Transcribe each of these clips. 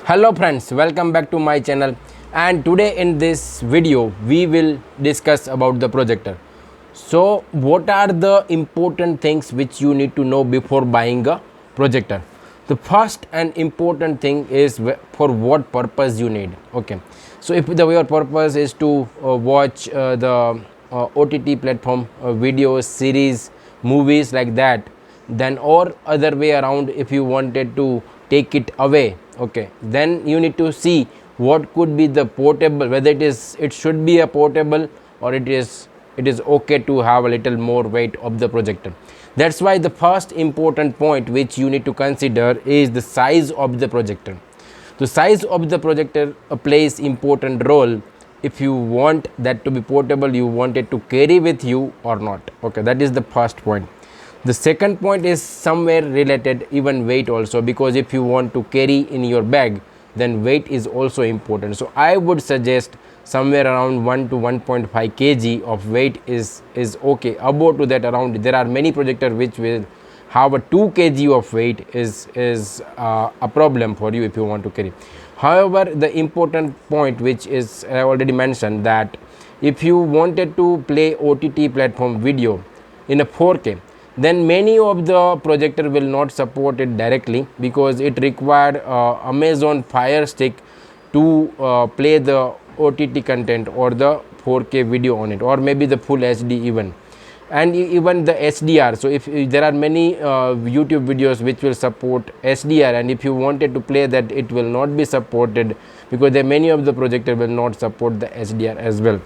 Hello friends, welcome back to my channel, and today in this video we will discuss about the projector. So what are the important things which you need to know before buying a projector? The first and important thing is for what purpose you need. Okay, so if your purpose is to watch the OTT platform videos, series, movies like that, then or other way around, if you wanted to take it away, okay, then you need to see what could be the portable, whether it should be a portable, or it is okay to have a little more weight of the projector. That's why the first important point which you need to consider is the size of the projector. The size of the projector plays important role if you want that to be portable, you want it to carry with you or not. Okay, that is the first point. The second point is somewhere related, even weight also, because if you want to carry in your bag, then weight is also important. So I would suggest somewhere around 1 to 1.5 kg of weight is okay. Above to that, around, there are many projectors which will have a 2 kg of weight is a problem for you if you want to carry. However, the important point which is I already mentioned, that if you wanted to play OTT platform video in a 4K, then many of the projector will not support it directly, because it required Amazon Fire Stick to play the OTT content or the 4K video on it, or maybe the full HD even, and even the HDR. So if there are many YouTube videos which will support HDR, and if you wanted to play that, it will not be supported, because there many of the projector will not support the HDR as well.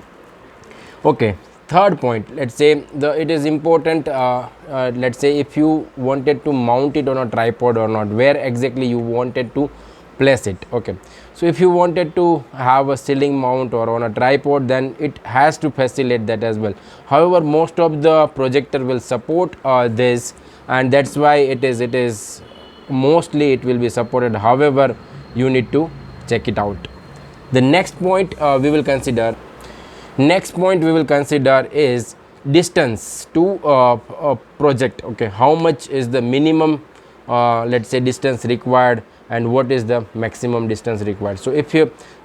Okay, third point, let's say it is important, let's say if you wanted to mount it on a tripod or not, where exactly you wanted to place it. Okay, so if you wanted to have a ceiling mount or on a tripod, then it has to facilitate that as well. However, most of the projector will support this, and that's why it is mostly it will be supported. However, you need to check it out. The next point we will consider is distance to a project. Okay, how much is the minimum let's say distance required, and what is the maximum distance required. So if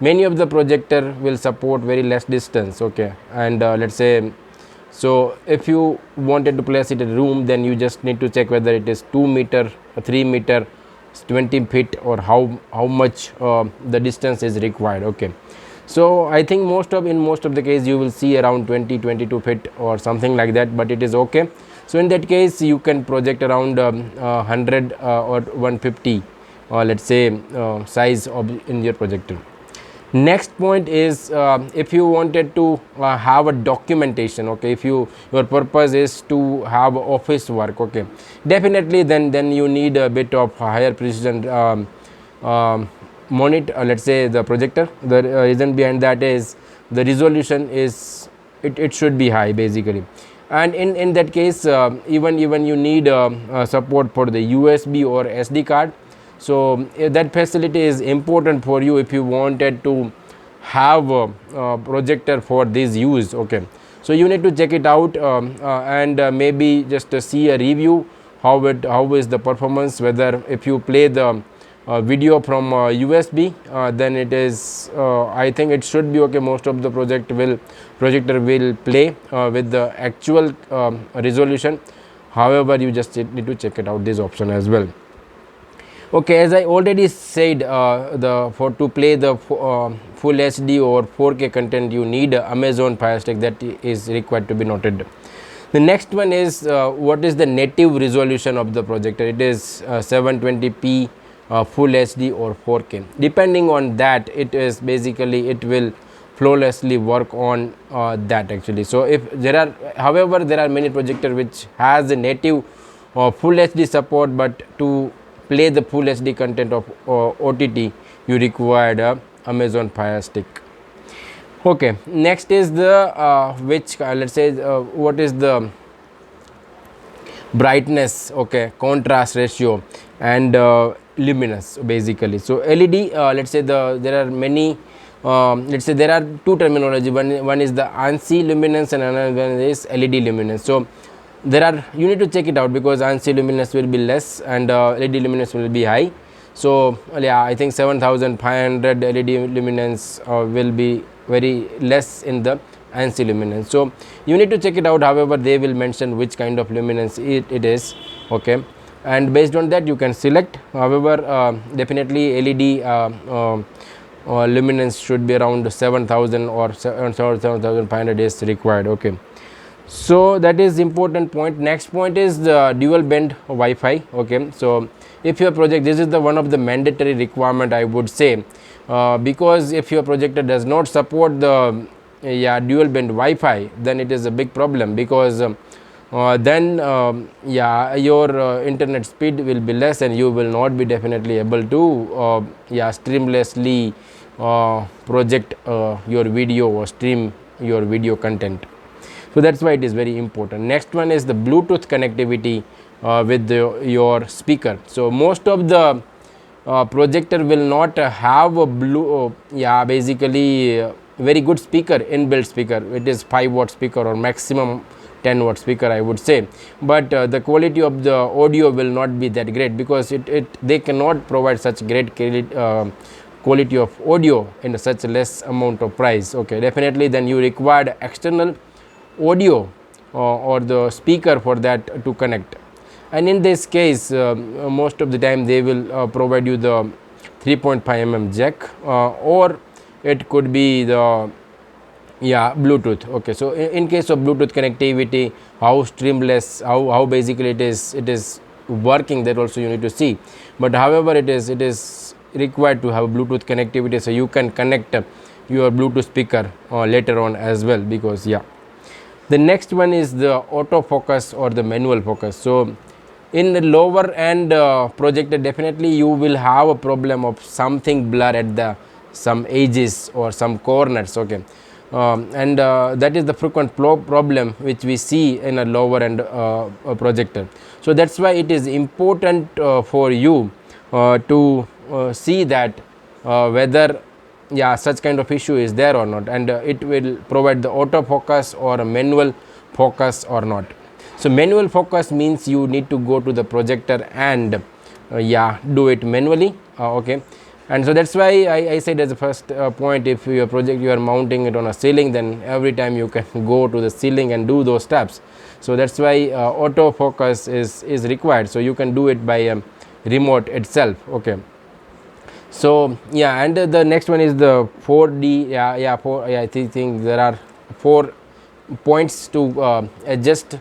many of the projector will support very less distance, okay, and let's say, so if you wanted to place it in a room, then you just need to check whether it is 2 meter, 3 meter, 20 feet, or how much the distance is required. Okay, so I think in most of the case you will see around 22 feet or something like that, but it is okay. So in that case, you can project around 100 or 150 let's say size of in your projector. Next point is if you wanted to have a documentation, okay, if your purpose is to have office work, okay, definitely then you need a bit of higher precision monitor, let's say the projector. The reason behind that is the resolution is it should be high basically, and in that case even you need support for the USB or SD card. So that facility is important for you if you wanted to have a projector for this use. Okay, so you need to check it out and maybe just see a review how is the performance, whether if you play the video from USB, then it is I think it should be okay. Most of the projector will play with the actual resolution. However, you just need to check it out, this option as well. Okay, as I already said, to play the full HD or 4K content, you need Amazon Fire Stick, that is required to be noted. The next one is what is the native resolution of the projector. It is 720p, full HD or 4K. Depending on that, it is basically it will flawlessly work on that actually. So if however, there are many projector which has a native full HD support, but to play the full HD content of OTT, you required a Amazon Fire Stick. Okay, next is the let's say what is the brightness, okay, contrast ratio, and luminance basically. So LED, let's say there are many let's say there are two terminology. One is the ANSI luminance and another one is LED luminance. So you need to check it out, because ANSI luminance will be less and LED luminance will be high. So yeah, I think 7500 LED luminance will be very less in the ANSI luminance. So you need to check it out. However, they will mention which kind of luminance it is, okay, and based on that you can select. However, definitely LED luminance should be around 7000 or 7500 is required, okay. So that is important point. Next point is the dual band Wi-Fi, okay. So if your project, this is the one of the mandatory requirement, I would say, because if your projector does not support the dual band Wi-Fi, then it is a big problem, because then your internet speed will be less and you will not be definitely able to streamlessly project your video or stream your video content. So that's why it is very important. Next one is the Bluetooth connectivity with your speaker. So most of the projector will not have a basically very good speaker, inbuilt speaker. It is 5-watt speaker or maximum 10-watt speaker, I would say, but the quality of the audio will not be that great, because they cannot provide such great quality of audio in such less amount of price, okay. Definitely then you required external audio or the speaker for that to connect, and in this case most of the time they will provide you the 3.5 jack, or it could be the Bluetooth, okay. So in case of Bluetooth connectivity, how streamless, how basically it is working, that also you need to see. But however, it is required to have Bluetooth connectivity, so you can connect your Bluetooth speaker later on as well, because the next one is the autofocus or the manual focus. So in the lower end projector, definitely you will have a problem of something blur at some edges or some corners, okay. And that is the frequent problem which we see in a lower end projector. So that's why it is important for you to see that whether such kind of issue is there or not, and it will provide the autofocus or a manual focus or not. So manual focus means you need to go to the projector and do it manually, okay. And so that's why I said as a first point, if your project you are mounting it on a ceiling, then every time you can go to the ceiling and do those steps. So that's why autofocus is required, so you can do it by remote itself, okay. So and the next one is the 4D. I think there are 4 points to adjust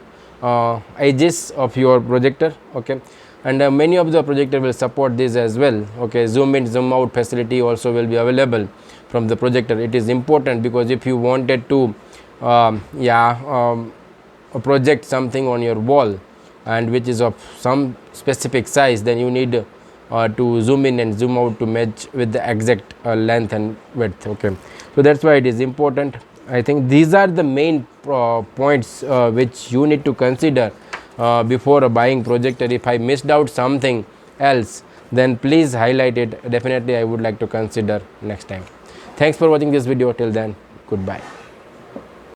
edges of your projector, okay. And many of the projector will support this as well, okay. Zoom in, zoom out facility also will be available from the projector. It is important, because if you wanted to project something on your wall and which is of some specific size, then you need to zoom in and zoom out to match with the exact length and width, okay. So that's why it is important. I think these are the main points which you need to consider before buying projector. If I missed out something else, then please highlight it. Definitely I would like to consider next time. Thanks for watching this video. Till then, goodbye.